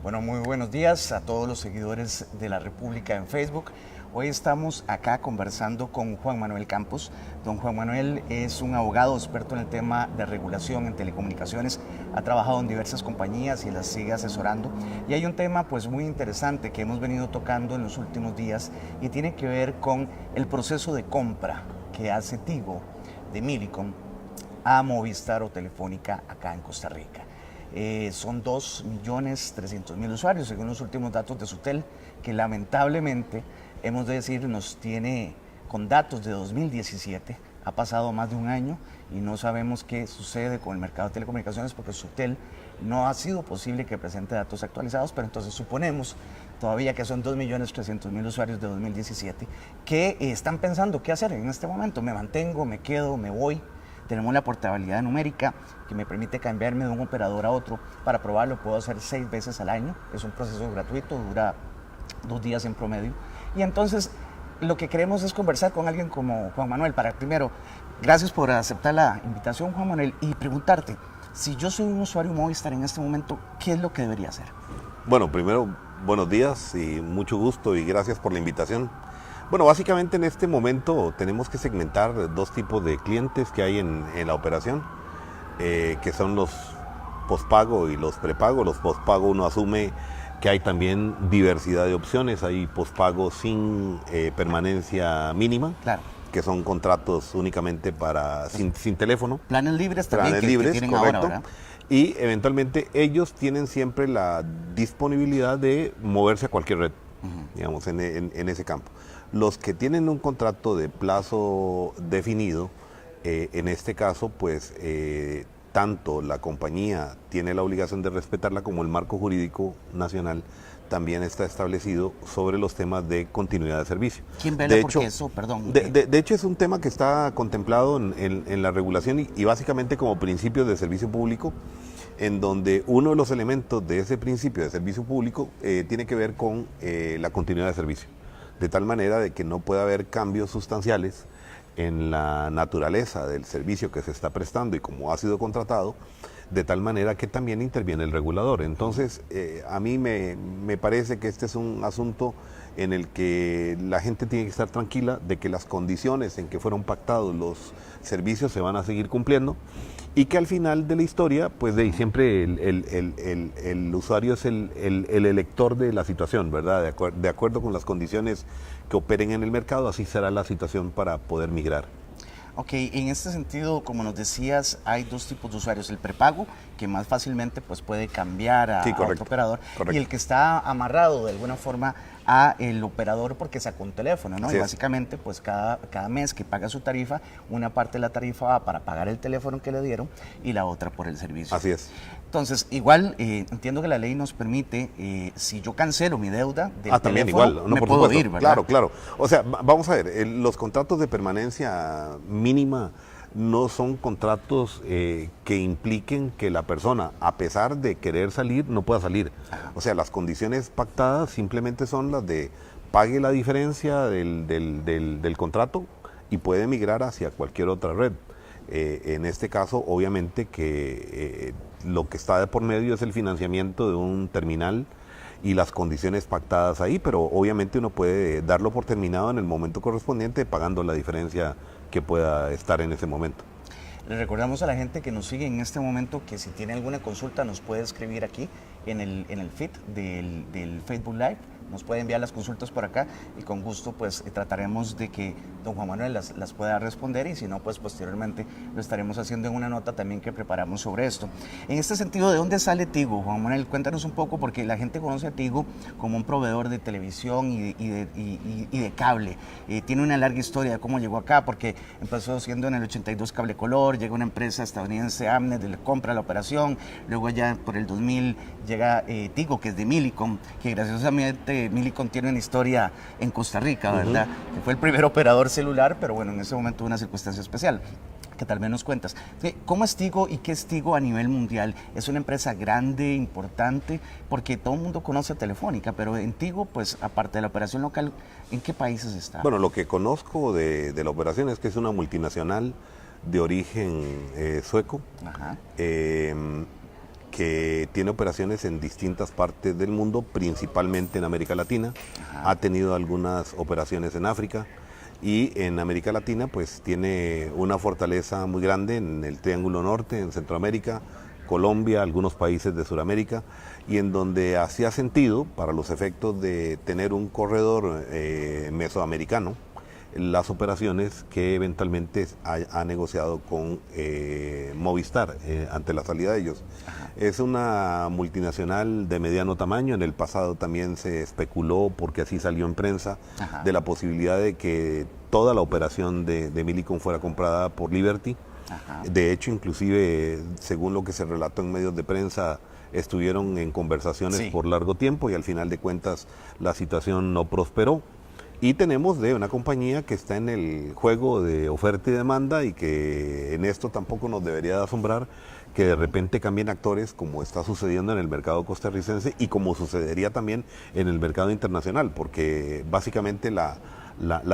Bueno, muy buenos días a todos los seguidores de la República en Facebook. Hoy estamos acá conversando con Juan Manuel Campos. Don Juan Manuel es un abogado experto en el tema de regulación en telecomunicaciones. Ha trabajado en diversas compañías y las sigue asesorando. Y hay un tema pues muy interesante que hemos venido tocando en los últimos días y tiene que ver con el proceso de compra que hace Tigo de Millicom a Movistar o Telefónica acá en Costa Rica. Son 2.300.000 usuarios, según los últimos datos de Sutel, que lamentablemente, hemos de decir, nos tiene con datos de 2017. Ha pasado más de un año y no sabemos qué sucede con el mercado de telecomunicaciones porque Sutel no ha sido posible que presente datos actualizados, pero entonces suponemos todavía que son 2.300.000 usuarios de 2017 que están pensando qué hacer en este momento. Me mantengo, me quedo, me voy. Tenemos la portabilidad numérica que me permite cambiarme de un operador a otro. Para probarlo puedo hacer 6 veces al año. Es un proceso gratuito, dura 2 días en promedio. Y entonces lo que queremos es conversar con alguien como Juan Manuel. Para primero, gracias por aceptar la invitación, Juan Manuel, y preguntarte, si yo soy un usuario Movistar en este momento, ¿qué es lo que debería hacer? Bueno, primero, buenos días y mucho gusto y gracias por la invitación. Bueno, básicamente en este momento tenemos que segmentar dos tipos de clientes que hay en la operación, que son los pospago y los prepago. Los pospago uno asume que hay también diversidad de opciones, hay pospago sin permanencia mínima, Claro. que son contratos únicamente para sin teléfono. Planes libres también Planes que libres, tienen correcto. ahora, ¿verdad? Y eventualmente ellos tienen siempre la disponibilidad de moverse a cualquier red, digamos, en ese campo. Los que tienen un contrato de plazo definido, en este caso, pues tanto la compañía tiene la obligación de respetarla como el marco jurídico nacional también está establecido sobre los temas de continuidad de servicio. ¿Quién vela porque eso, perdón? De hecho, es un tema que está contemplado en la regulación y básicamente como principio de servicio público, en donde uno de los elementos de ese principio de servicio público tiene que ver con la continuidad de servicio, de tal manera de que no pueda haber cambios sustanciales en la naturaleza del servicio que se está prestando y cómo ha sido contratado, de tal manera que también interviene el regulador. Entonces, a mí me parece que este es un asunto en el que la gente tiene que estar tranquila de que las condiciones en que fueron pactados los servicios se van a seguir cumpliendo y que al final de la historia, pues siempre el usuario es el elector de la situación, ¿verdad? De acuerdo con las condiciones que operen en el mercado, así será la situación para poder migrar. Ok, en este sentido, como nos decías, hay dos tipos de usuarios, el prepago, que más fácilmente pues, puede cambiar a otro operador, y el que está amarrado de alguna forma a el operador porque sacó un teléfono, ¿no? Y básicamente, pues cada mes que paga su tarifa, una parte de la tarifa va para pagar el teléfono que le dieron y la otra por el servicio. Así es. Entonces, igual, entiendo que la ley nos permite, si yo cancelo mi deuda del también teléfono, igual, no, me por puedo supuesto. ir, ¿verdad? Claro. O sea, vamos a ver, los contratos de permanencia mínima no son contratos que impliquen que la persona, a pesar de querer salir, no pueda salir. O sea, las condiciones pactadas simplemente son las de pague la diferencia del contrato y puede migrar hacia cualquier otra red. En este caso, obviamente que lo que está de por medio es el financiamiento de un terminal y las condiciones pactadas ahí, pero obviamente uno puede darlo por terminado en el momento correspondiente pagando la diferencia que pueda estar en ese momento. Le recordamos a la gente que nos sigue en este momento que si tiene alguna consulta nos puede escribir aquí en el feed del Facebook Live, nos puede enviar las consultas por acá y con gusto pues trataremos de que don Juan Manuel las pueda responder y si no pues posteriormente lo estaremos haciendo en una nota también que preparamos sobre esto. En este sentido, ¿de dónde sale Tigo, Juan Manuel? Cuéntanos un poco porque la gente conoce a Tigo como un proveedor de televisión y de cable. Tiene una larga historia de cómo llegó acá porque empezó siendo en el 82 Cable Color, llega una empresa estadounidense, Amnet, le compra la operación, luego ya por el 2000 llega Tigo, que es de Millicom, que graciosamente Millicom tiene una historia en Costa Rica, ¿verdad? Que fue el primer operador celular, pero bueno, en ese momento hubo una circunstancia especial. Que tal vez nos cuentas. ¿Cómo es Tigo y qué es Tigo a nivel mundial? Es una empresa grande, importante, porque todo el mundo conoce a Telefónica, pero en Tigo, pues aparte de la operación local, ¿en qué países está? Bueno, lo que conozco de la operación es que es una multinacional de origen sueco, que tiene operaciones en distintas partes del mundo, principalmente en América Latina. Ajá. Ha tenido algunas operaciones en África y en América Latina pues tiene una fortaleza muy grande en el Triángulo Norte, en Centroamérica, Colombia, algunos países de Sudamérica, y en donde hacía sentido para los efectos de tener un corredor mesoamericano las operaciones que eventualmente ha negociado con Movistar ante la salida de ellos. Ajá. Es una multinacional de mediano tamaño. En el pasado también se especuló, porque así salió en prensa, Ajá. de la posibilidad de que toda la operación de Millicom fuera comprada por Liberty. Ajá. De hecho, inclusive, según lo que se relató en medios de prensa, estuvieron en conversaciones Sí. por largo tiempo y al final de cuentas la situación no prosperó. Y tenemos de una compañía que está en el juego de oferta y demanda y que en esto tampoco nos debería de asombrar que de repente cambien actores, como está sucediendo en el mercado costarricense y como sucedería también en el mercado internacional, porque básicamente la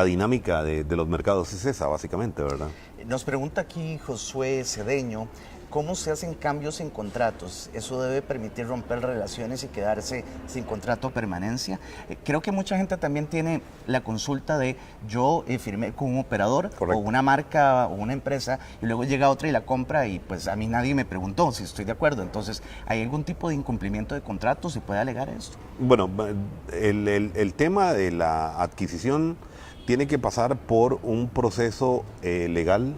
dinámica de los mercados es esa, básicamente, ¿verdad? Nos pregunta aquí Josué Cedeño, ¿cómo se hacen cambios en contratos? ¿Eso debe permitir romper relaciones y quedarse sin contrato o permanencia? Creo que mucha gente también tiene la consulta de yo firmé con un operador Correcto. o una marca o una empresa y luego llega otra y la compra y pues a mí nadie me preguntó si estoy de acuerdo. Entonces, ¿hay algún tipo de incumplimiento de contrato? ¿Se puede alegar esto? Bueno, el tema de la adquisición tiene que pasar por un proceso legal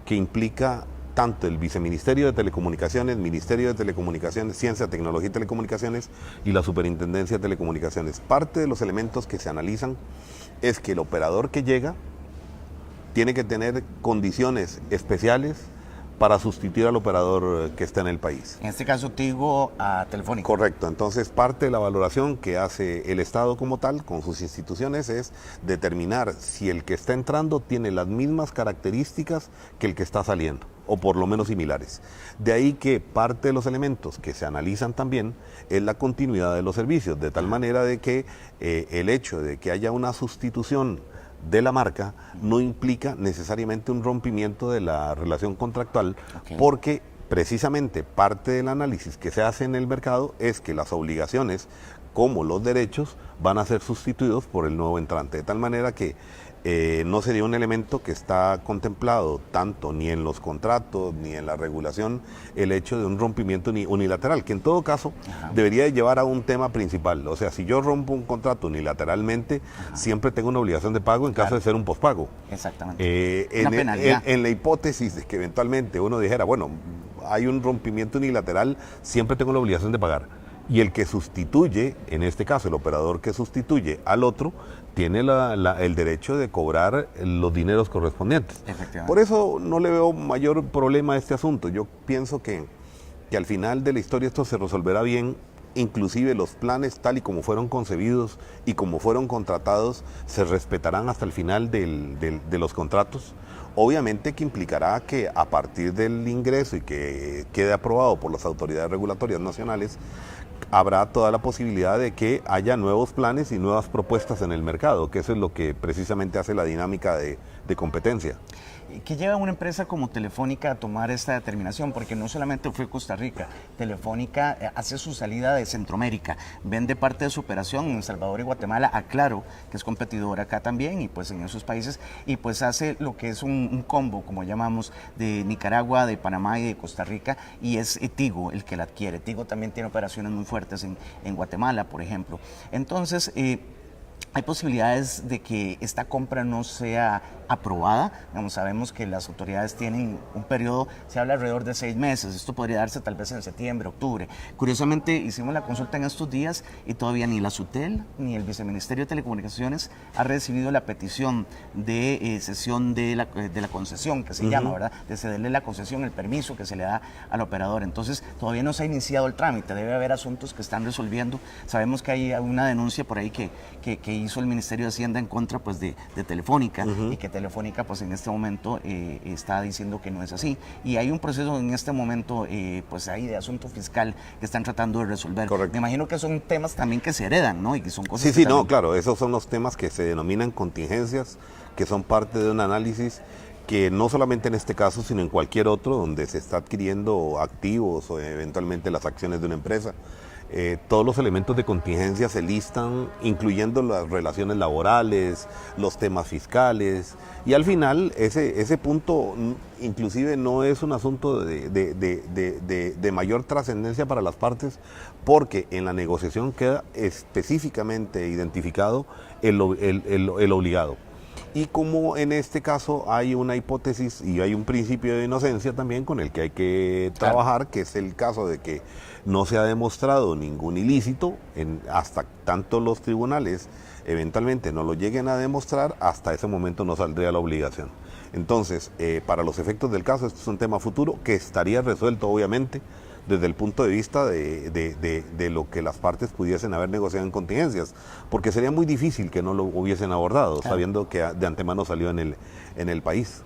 que implica tanto el Viceministerio de Telecomunicaciones, Ministerio de Telecomunicaciones, Ciencia, Tecnología y Telecomunicaciones y la Superintendencia de Telecomunicaciones. Parte de los elementos que se analizan es que el operador que llega tiene que tener condiciones especiales para sustituir al operador que está en el país. En este caso, Tigo a Telefónica. Correcto, entonces parte de la valoración que hace el Estado como tal con sus instituciones es determinar si el que está entrando tiene las mismas características que el que está saliendo, o por lo menos similares. De ahí que parte de los elementos que se analizan también es la continuidad de los servicios, de tal manera de que el hecho de que haya una sustitución de la marca no implica necesariamente un rompimiento de la relación contractual, porque precisamente parte del análisis que se hace en el mercado es que las obligaciones como los derechos van a ser sustituidos por el nuevo entrante, de tal manera que no sería un elemento que está contemplado tanto ni en los contratos ni en la regulación el hecho de un rompimiento unilateral, que en todo caso debería de llevar a un tema principal. O sea, si yo rompo un contrato unilateralmente, siempre tengo una obligación de pago en caso de ser un pospago. Exactamente. Una penalidad. En la hipótesis de que eventualmente uno dijera, bueno, hay un rompimiento unilateral, siempre tengo la obligación de pagar. Y el que sustituye, en este caso el operador que sustituye al otro, tiene el derecho de cobrar los dineros correspondientes. Por eso no le veo mayor problema a este asunto. Yo pienso que al final de la historia esto se resolverá bien. Inclusive los planes tal y como fueron concebidos y como fueron contratados se respetarán hasta el final de los contratos. Obviamente que implicará que a partir del ingreso y que quede aprobado por las autoridades regulatorias nacionales, habrá toda la posibilidad de que haya nuevos planes y nuevas propuestas en el mercado, que eso es lo que precisamente hace la dinámica de competencia. ¿Qué lleva a una empresa como Telefónica a tomar esta determinación? Porque no solamente fue Costa Rica, Telefónica hace su salida de Centroamérica, vende parte de su operación en El Salvador y Guatemala a Claro, que es competidor acá también y pues en esos países, y pues hace lo que es un combo, como llamamos, de Nicaragua, de Panamá y de Costa Rica, y es Tigo el que la adquiere. Tigo también tiene operaciones muy fuertes en Guatemala, por ejemplo. Entonces, hay posibilidades de que esta compra no sea aprobada. Sabemos que las autoridades tienen un periodo, se habla alrededor de 6 meses, esto podría darse tal vez en septiembre, octubre. Curiosamente hicimos la consulta en estos días y todavía ni la SUTEL ni el Viceministerio de Telecomunicaciones ha recibido la petición de cesión de la concesión, que se llama, ¿verdad? De cederle la concesión, el permiso que se le da al operador. Entonces todavía no se ha iniciado el trámite, debe haber asuntos que están resolviendo. Sabemos que hay una denuncia por ahí que hizo el Ministerio de Hacienda en contra pues de Telefónica y que Telefónica pues en este momento está diciendo que no es así, y hay un proceso en este momento pues ahí de asunto fiscal que están tratando de resolver. Correcto. Me imagino que son temas también que se heredan, ¿no? Y que son cosas Sí, que también... no, claro, esos son los temas que se denominan contingencias, que son parte de un análisis que no solamente en este caso, sino en cualquier otro donde se está adquiriendo activos o eventualmente las acciones de una empresa, todos los elementos de contingencia se listan, incluyendo las relaciones laborales, los temas fiscales, y al final ese punto inclusive no es un asunto de mayor trascendencia para las partes, porque en la negociación queda específicamente identificado el obligado. Y como en este caso hay una hipótesis y hay un principio de inocencia también con el que hay que trabajar, que es el caso de que no se ha demostrado ningún ilícito, hasta tanto los tribunales eventualmente no lo lleguen a demostrar, hasta ese momento no saldría la obligación. Entonces, para los efectos del caso, esto es un tema futuro que estaría resuelto obviamente desde el punto de vista de lo que las partes pudiesen haber negociado en contingencias, porque sería muy difícil que no lo hubiesen abordado, sabiendo que de antemano salió en el país.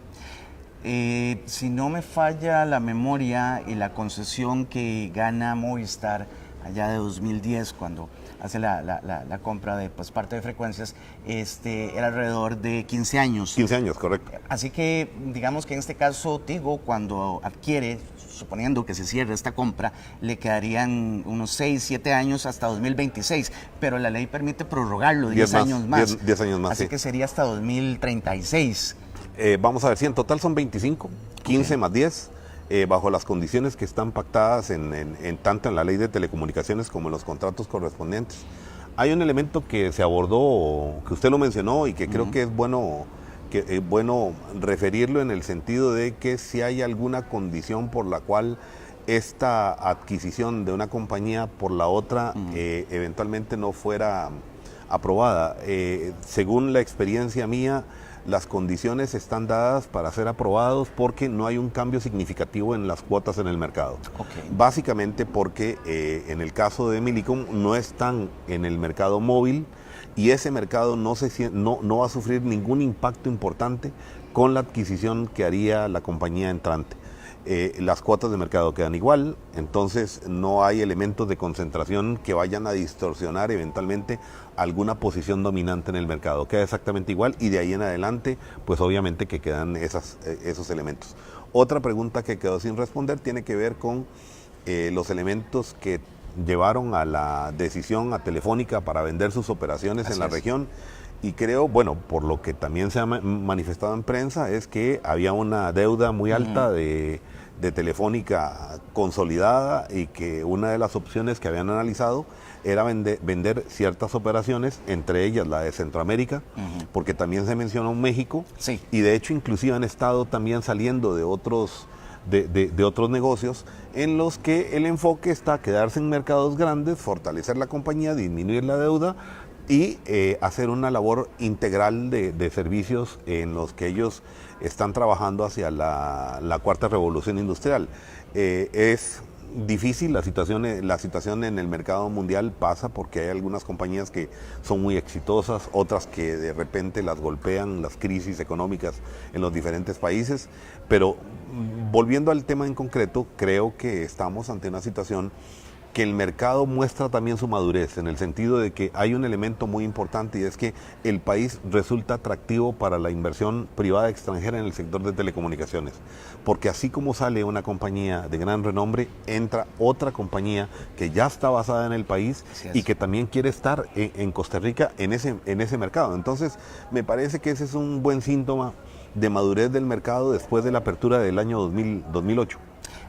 Si no me falla la memoria, y la concesión que gana Movistar allá de 2010, cuando hace la compra de parte de frecuencias, era alrededor de 15 años. 15 años, correcto. Así que digamos que en este caso Tigo, cuando adquiere, suponiendo que se cierre esta compra, le quedarían unos 6, 7 años hasta 2026, pero la ley permite prorrogarlo 10 años más. 10 años más, así que sería hasta 2036. Vamos a ver, si en total son 25, 15 más 10, bajo las condiciones que están pactadas tanto en la ley de telecomunicaciones como en los contratos correspondientes. Hay un elemento que se abordó, que usted lo mencionó y que creo que es bueno referirlo, en el sentido de que si hay alguna condición por la cual esta adquisición de una compañía por la otra eventualmente no fuera aprobada. Según la experiencia mía, las condiciones están dadas para ser aprobados porque no hay un cambio significativo en las cuotas en el mercado. Básicamente porque en el caso de Millicom no están en el mercado móvil, y ese mercado no va a sufrir ningún impacto importante con la adquisición que haría la compañía entrante. Las cuotas de mercado quedan igual, entonces no hay elementos de concentración que vayan a distorsionar eventualmente alguna posición dominante en el mercado. Queda exactamente igual, y de ahí en adelante, pues obviamente que quedan esos elementos. Otra pregunta que quedó sin responder tiene que ver con los elementos que llevaron a la decisión a Telefónica para vender sus operaciones en la región. Y creo, bueno, por lo que también se ha manifestado en prensa, es que había una deuda muy alta de Telefónica consolidada, y que una de las opciones que habían analizado era vender ciertas operaciones, entre ellas la de Centroamérica, porque también se mencionó México, y de hecho inclusive han estado también saliendo de otros negocios en los que el enfoque está quedarse en mercados grandes, fortalecer la compañía, disminuir la deuda y hacer una labor integral de servicios en los que ellos están trabajando hacia la cuarta revolución industrial. Es difícil la situación en el mercado mundial, pasa porque hay algunas compañías que son muy exitosas, otras que de repente las golpean las crisis económicas en los diferentes países, pero volviendo al tema en concreto, creo que estamos ante una situación que el mercado muestra también su madurez, en el sentido de que hay un elemento muy importante, y es que el país resulta atractivo para la inversión privada extranjera en el sector de telecomunicaciones, porque así como sale una compañía de gran renombre, entra otra compañía que ya está basada en el país y que también quiere estar en Costa Rica en ese mercado. Entonces, me parece que ese es un buen síntoma de madurez del mercado después de la apertura del año 2008.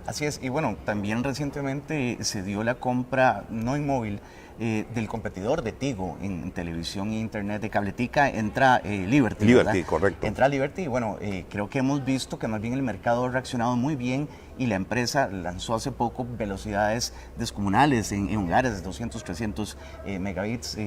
Así es, y bueno, también recientemente se dio la compra, no en móvil, del competidor de Tigo en televisión e internet de Cabletica. Entra Liberty. Liberty, correcto. Entra Liberty, y bueno, creo que hemos visto que más bien el mercado ha reaccionado muy bien, y la empresa lanzó hace poco velocidades descomunales en hogares de 200, 300 megabytes,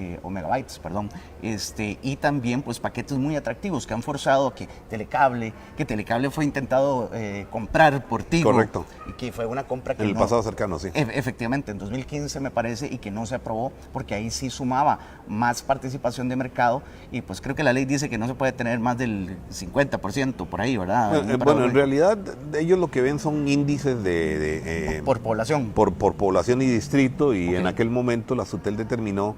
y también pues paquetes muy atractivos que han forzado a que Telecable fue intentado comprar por Tigo. Correcto. Y que fue una compra que en el pasado cercano, sí. Efectivamente, en 2015 me parece, y que no se aprobó porque ahí sí sumaba más participación de mercado, y pues creo que la ley dice que no se puede tener más del 50% por ahí, ¿verdad? Bueno, en realidad ellos lo que ven son índices por población. Por población y distrito, y en aquel momento la SUTEL determinó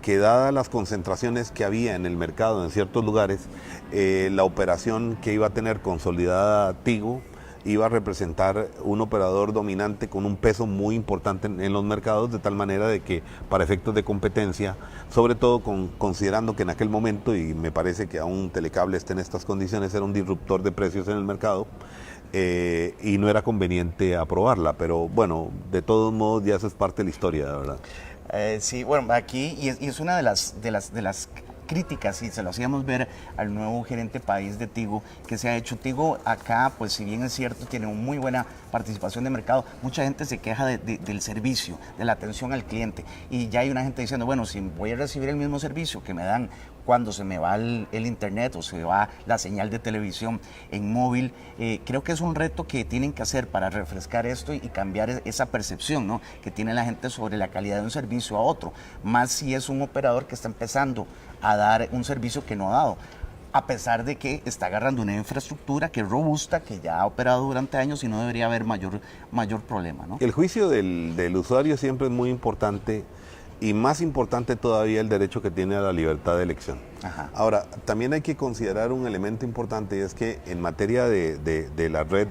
que dadas las concentraciones que había en el mercado en ciertos lugares, la operación que iba a tener consolidada Tigo iba a representar un operador dominante con un peso muy importante en los mercados, de tal manera de que para efectos de competencia, sobre todo considerando que en aquel momento, y me parece que aún Telecable está en estas condiciones, era un disruptor de precios en el mercado, y no era conveniente aprobarla, pero bueno, de todos modos ya eso es parte de la historia, ¿verdad? Sí, bueno, aquí, y es una de las críticas, y se lo hacíamos ver al nuevo gerente país de Tigo, que se ha hecho. Tigo acá, pues si bien es cierto, tiene una muy buena participación de mercado, mucha gente se queja del servicio, de la atención al cliente, y ya hay una gente diciendo, bueno, si voy a recibir el mismo servicio que me dan cuando se me va el internet o se va la señal de televisión en móvil, creo que es un reto que tienen que hacer para refrescar esto y cambiar esa percepción, ¿no?, que tiene la gente sobre la calidad de un servicio a otro, más si es un operador que está empezando a dar un servicio que no ha dado, a pesar de que está agarrando una infraestructura que es robusta, que ya ha operado durante años y no debería haber mayor problema, ¿no? El juicio del usuario siempre es muy importante, y más importante todavía el derecho que tiene a la libertad de elección. Ajá. Ahora, también hay que considerar un elemento importante, y es que en materia de la red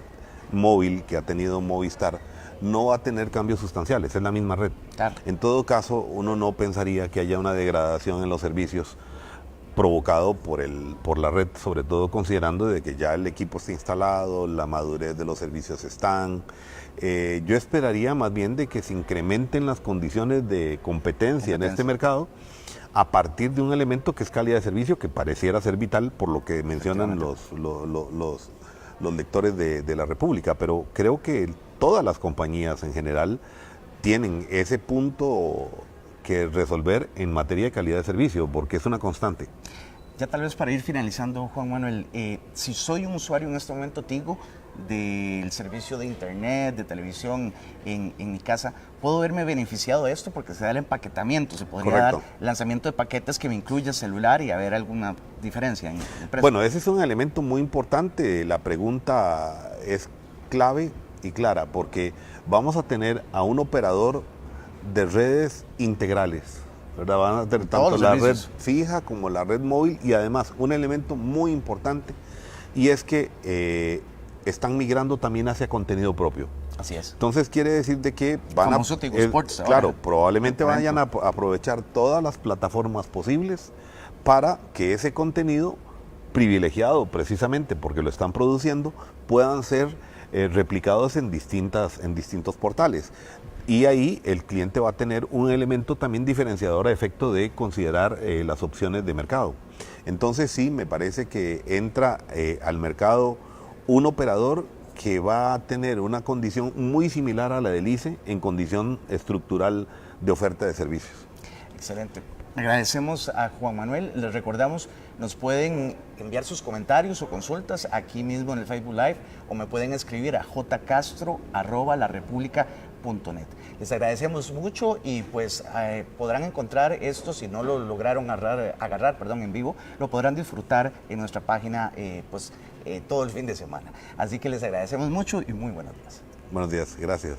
móvil que ha tenido Movistar, no va a tener cambios sustanciales, es la misma red. Claro. En todo caso, uno no pensaría que haya una degradación en los servicios provocado por la red, sobre todo considerando de que ya el equipo está instalado, la madurez de los servicios están. Yo esperaría más bien de que se incrementen las condiciones de competencia en este mercado a partir de un elemento que es calidad de servicio, que pareciera ser vital por lo que mencionan los lectores de la República, pero creo que todas las compañías en general tienen ese punto que resolver en materia de calidad de servicio, porque es una constante. Ya tal vez para ir finalizando, Juan Manuel, si soy un usuario en este momento Tigo del servicio de internet, de televisión en mi casa, ¿puedo verme beneficiado de esto? Porque se da el empaquetamiento, se podría Correcto. dar lanzamiento de paquetes que me incluya celular y haber alguna diferencia en el precio. Bueno, ese es un elemento muy importante. La pregunta es clave y clara, porque vamos a tener a un operador de redes integrales, ¿verdad? Van a tener tanto la red fija como la red móvil, y además un elemento muy importante, y es que están migrando también hacia contenido propio. Así es. Entonces quiere decir de que van Famoso Tigo Sports, claro, ahora, probablemente vayan a aprovechar todas las plataformas posibles para que ese contenido privilegiado, precisamente porque lo están produciendo, puedan ser replicados en distintos portales. Y ahí el cliente va a tener un elemento también diferenciador a efecto de considerar las opciones de mercado. Entonces sí, me parece que entra al mercado un operador que va a tener una condición muy similar a la del ICE en condición estructural de oferta de servicios. Excelente. Agradecemos a Juan Manuel. Les recordamos, nos pueden enviar sus comentarios o consultas aquí mismo en el Facebook Live, o me pueden escribir a jcastro@larepublica.net. Les agradecemos mucho, y pues podrán encontrar esto, si no lo lograron agarrar en vivo, lo podrán disfrutar en nuestra página todo el fin de semana. Así que les agradecemos mucho y muy buenos días. Buenos días, gracias.